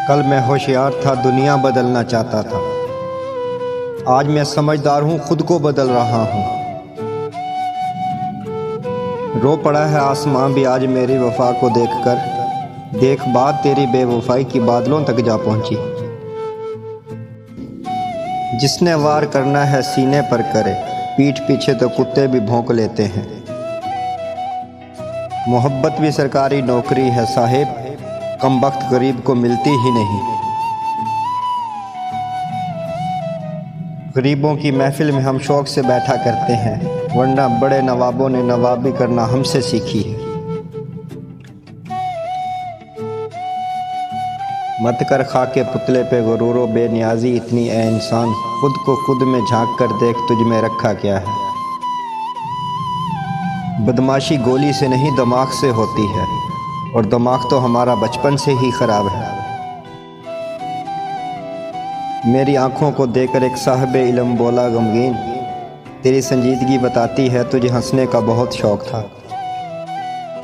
کل میں ہوشیار تھا، دنیا بدلنا چاہتا تھا۔ آج میں سمجھدار ہوں، خود کو بدل رہا ہوں۔ رو پڑا ہے آسمان بھی آج میری وفا کو دیکھ کر۔ دیکھ بات تیری بے وفائی کی بادلوں تک جا پہنچی۔ جس نے وار کرنا ہے سینے پر کرے، پیٹھ پیچھے تو کتے بھی بھونک لیتے ہیں۔ محبت بھی سرکاری نوکری ہے صاحب، کم بخت غریب کو ملتی ہی نہیں۔ غریبوں کی محفل میں ہم شوق سے بیٹھا کرتے ہیں، ورنہ بڑے نوابوں نے نوابی کرنا ہم سے سیکھی ہے۔ مت کر خاک پتلے پہ غرور و بے نیازی اتنی اے انسان، خود کو خود میں جھانک کر دیکھ تجھ میں رکھا کیا ہے۔ بدمعاشی گولی سے نہیں دماغ سے ہوتی ہے، اور دماغ تو ہمارا بچپن سے ہی خراب ہے۔ میری آنکھوں کو دے کر ایک صاحب علم بولا غمگین، تیری سنجیدگی بتاتی ہے تجھے ہنسنے کا بہت شوق تھا۔